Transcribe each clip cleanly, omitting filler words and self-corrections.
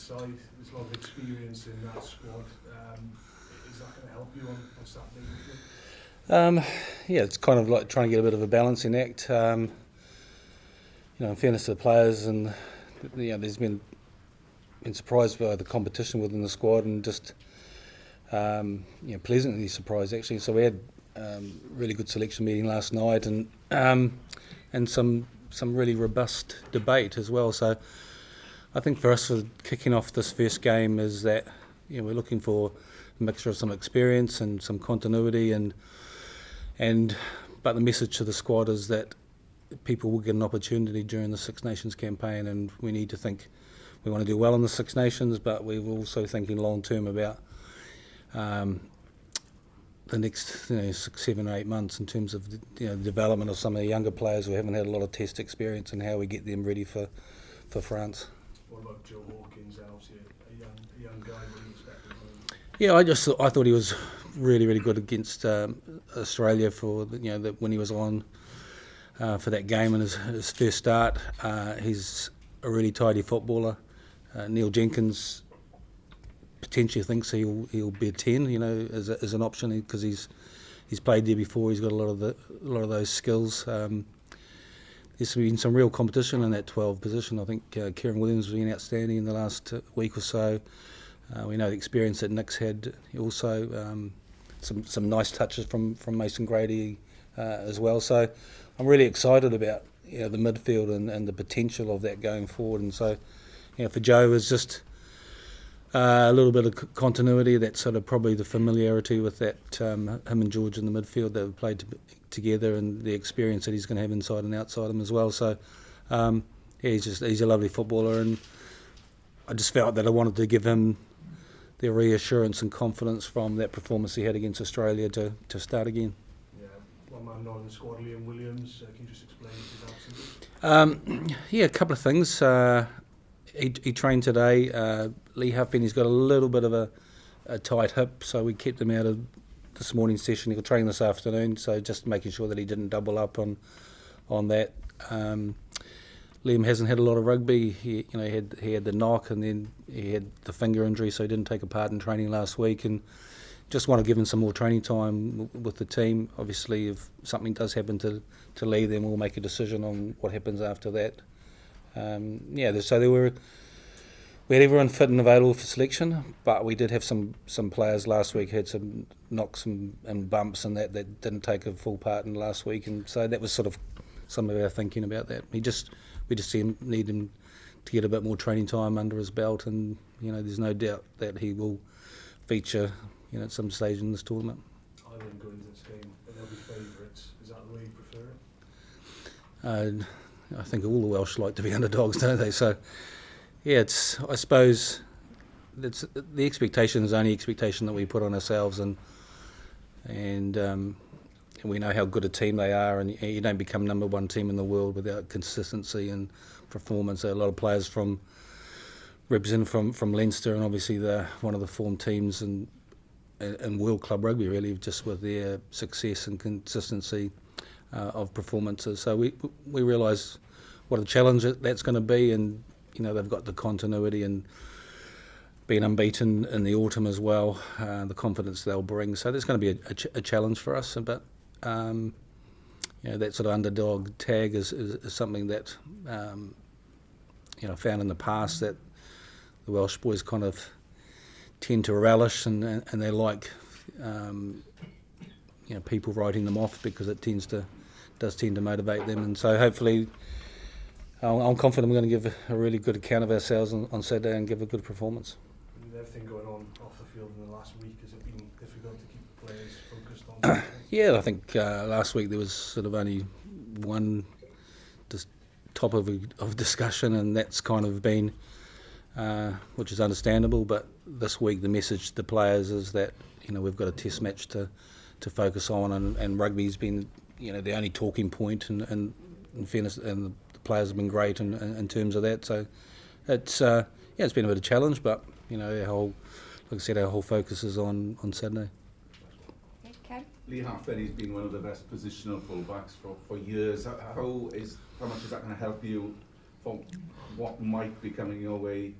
side. There's a lot of experience in that squad. Is that going to help you on Saturday? Yeah, it's kind of like trying to get a bit of a balancing act. In fairness to the players, and there's been surprised by the competition within the squad, and just pleasantly surprised actually. So we had really good selection meeting last night, and some really robust debate as well. So I think for us, for kicking off this first game, is that we're looking for a mixture of some experience and some continuity, but the message to the squad is that people will get an opportunity during the Six Nations campaign, and we need to think we want to do well in the Six Nations, but we're also thinking long term about the next 6, 7 or 8 months in terms of the development of some of the younger players who haven't had a lot of test experience, and how we get them ready for France. What about Joe Hawkins? Obviously a young guy. What do you expect of him? Yeah, I thought he was really, really good against Australia for when he was on for that game in his first start. He's a really tidy footballer. Neil Jenkins potentially thinks he'll be a 10, as an option, because he's played there before. He's got a lot of those skills. There's been some real competition in that 12 position. I think Kieran Williams has been outstanding in the last week or so. We know the experience that Nick's had also. Some nice touches from Mason Grady as well. So I'm really excited about the midfield and the potential of that going forward. And so for Joe, it's just a little bit of continuity. That's sort of probably the familiarity with that him and George in the midfield that have played together, and the experience that he's going to have inside and outside him as well. So he's a lovely footballer, and I just felt that I wanted to give him the reassurance and confidence from that performance he had against Australia to start again. Yeah, one man not in the squad, Liam Williams. Can you just explain his absence? A couple of things. He trained today. Lee Huffin, he's got a little bit of a tight hip, so we kept him out of this morning's session. He'll train this afternoon, so just making sure that he didn't double up on that. Liam hasn't had a lot of rugby. He had the knock, and then he had the finger injury, so he didn't take a part in training last week, and just want to give him some more training time with the team. Obviously, if something does happen to Lee, then we'll make a decision on what happens after that. So we had everyone fit and available for selection, but we did have some players last week had some knocks and bumps and that didn't take a full part in last week, and so that was sort of some of our thinking about that. We just need him to get a bit more training time under his belt, and there's no doubt that he will feature at some stage in this tournament. I wouldn't go into this game, but they'll be favourites. Is that the way you prefer it? I think all the Welsh like to be underdogs, don't they? So, yeah, I suppose the expectation is only expectation that we put on ourselves, and we know how good a team they are, and you don't become number one team in the world without consistency and performance. There are a lot of players represented from Leinster, and obviously they're one of the form teams in World Club Rugby, really, just with their success and consistency of performances. So we realise what a challenge that's going to be, and they've got the continuity and being unbeaten in the autumn as well, the confidence they'll bring. So there's going to be a challenge for us, but that sort of underdog tag is something that found in the past that the Welsh boys kind of tend to relish, and they like people writing them off, because it does tend to motivate them. And so hopefully I'm confident we're going to give a really good account of ourselves on Saturday and give a good performance. With everything going on off the field in the last week, has it been difficult to keep the players focused on? Yeah, I think last week there was sort of only one topic of discussion, and that's kind of been, which is understandable, but this week the message to the players is that we've got a test match to focus on, and rugby's been the only talking point, and in fairness, and the players have been great in terms of that. So it's it's been a bit of a challenge, but our whole focus is on Saturday. Okay. Lee Halfpenny's been one of the best positional fullbacks for years. How much is that going to help you for what might be coming your way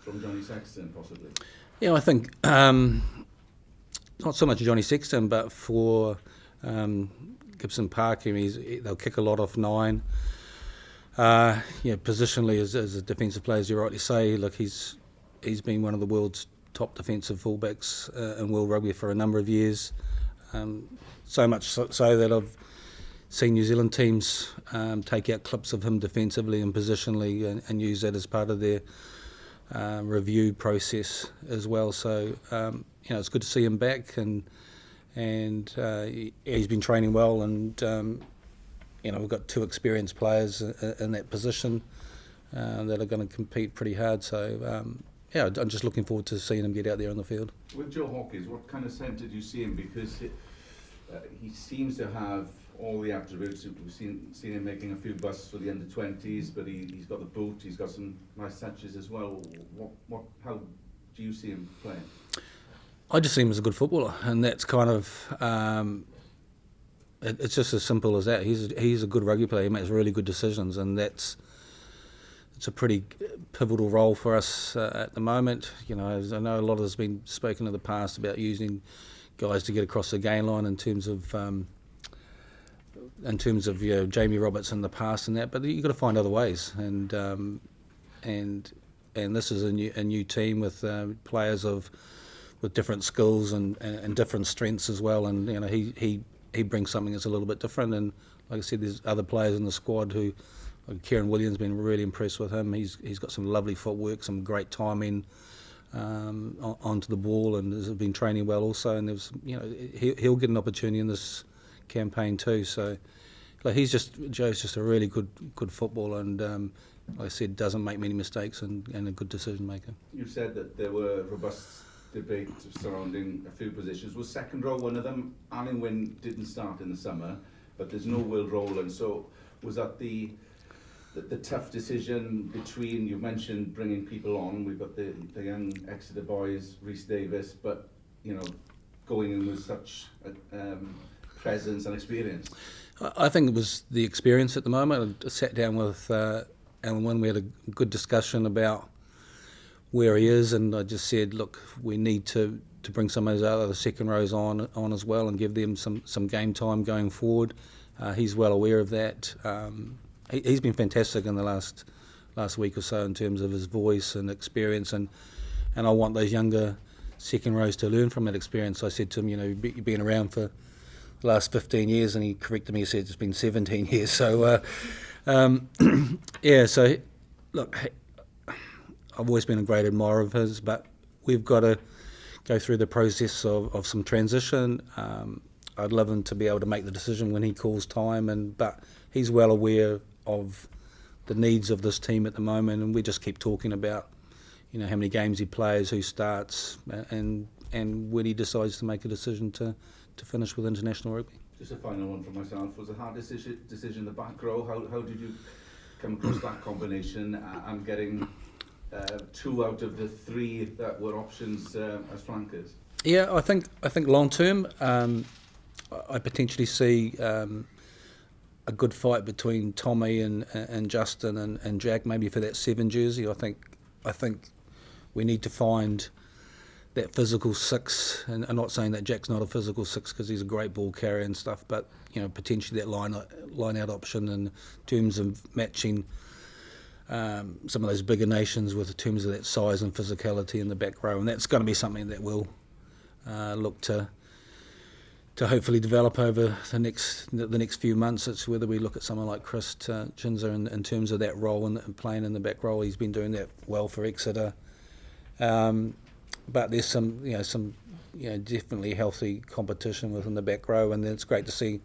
from Johnny Sexton, possibly? Yeah, I think not so much Johnny Sexton, but for Gibson Park, they'll kick a lot off 9. Positionally as a defensive player, as you rightly say, look, he's been one of the world's top defensive fullbacks in world rugby for a number of years. So much so that I've seen New Zealand teams take out clips of him defensively and positionally and use that as part of their review process as well. So it's good to see him back, and he's been training well, and we've got 2 experienced players in that position that are going to compete pretty hard. So I'm just looking forward to seeing him get out there on the field. With Joe Hawkins, what kind of centre did you see him? Because he seems to have all the attributes. We've seen him making a few busts for the under-20s, but he's got the boot, he's got some nice touches as well. How do you see him playing? I just see him as a good footballer, and that's kind of it's just as simple as that. He's a good rugby player. He makes really good decisions, and it's a pretty pivotal role for us at the moment. As I know a lot has been spoken in the past about using guys to get across the gain line in terms of Jamie Roberts in the past and that, but you've got to find other ways, and this is a new team with players with different skills and different strengths as well, and he brings something that's a little bit different. And like I said, there's other players in the squad who, like Kieran Williams, been really impressed with him. He's got some lovely footwork, some great timing onto the ball, and has been training well also. And he'll get an opportunity in this campaign too. So Joe's just a really good footballer, and like I said, doesn't make many mistakes and a good decision maker. You said that there were robust debate surrounding a few positions. Was second row one of them? Alan Wynne didn't start in the summer, but there's no Will Rowland. So was that the tough decision between, you mentioned bringing people on, we've got the young Exeter boys, Rhys Davis, but going in with such presence and experience? I think it was the experience at the moment. I sat down with Alan Wynne, we had a good discussion about where he is, and I just said, look, we need to bring some of those other second rows on as well and give them some game time going forward. He's well aware of that. He's been fantastic in the last week or so in terms of his voice and experience, and I want those younger second rows to learn from that experience. I said to him, you've been around for the last 15 years, and he corrected me, he said it's been 17 years. So, so look, I've always been a great admirer of his, but we've got to go through the process of some transition. I'd love him to be able to make the decision when he calls time, but he's well aware of the needs of this team at the moment, and we just keep talking about how many games he plays, who starts, and when he decides to make a decision to finish with international rugby. Just a final one for myself. Was it a hard decision the back row? How did you come across that combination and getting 2 out of the 3 that were options as flankers? Yeah, I think long term, I potentially see a good fight between Tommy and Justin and Jack, maybe for that 7 jersey. I think we need to find that physical 6, and I'm not saying that Jack's not a physical 6 because he's a great ball carrier and stuff, but potentially that line out option in terms of matching some of those bigger nations with in terms of that size and physicality in the back row, and that's going to be something that we'll look to hopefully develop over the next few months. It's whether we look at someone like Chris Chinzer in terms of that role and playing in the back row. He's been doing that well for Exeter, but there's some definitely healthy competition within the back row, and then it's great to see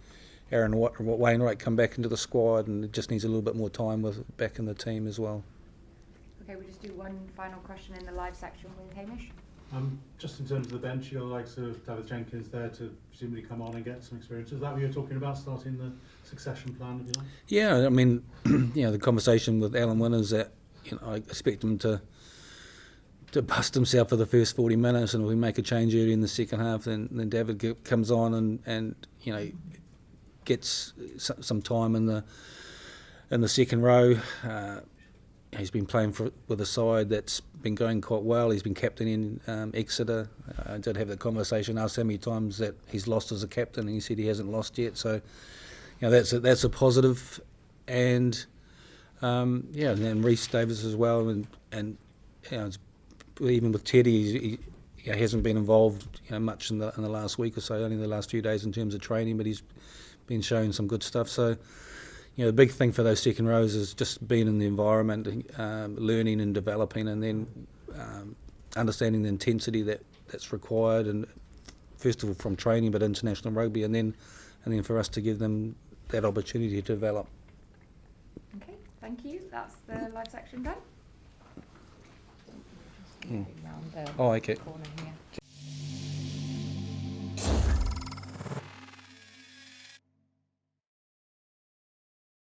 Aaron Wainwright come back into the squad, and it just needs a little bit more time back in the team as well. Okay, we'll just do one final question in the live section with Hamish. Just in terms of the bench, your likes of David Jenkins there to presumably come on and get some experience. Is that what you're talking about, starting the succession plan, if you like? Yeah, I mean, the conversation with Alan Wynne is that I expect him to bust himself for the first 40 minutes, and if we make a change early in the second half, then David comes on and gets some time in the second row. he's been playing with a side that's been going quite well. He's been captaining Exeter. I did have the conversation, asked how many times that he's lost as a captain, and he said he hasn't lost yet. So, that's a positive. And and then Rhys Davis as well, and even with Teddy, he hasn't been involved much in the last week or so, only the last few days in terms of training, but he's been showing some good stuff. So, the big thing for those second rows is just being in the environment, learning and developing, and then understanding the intensity that's required, and first of all from training, but international rugby, and then for us to give them that opportunity to develop. Okay, thank you. That's the live section done. Oh, okay. Corner here.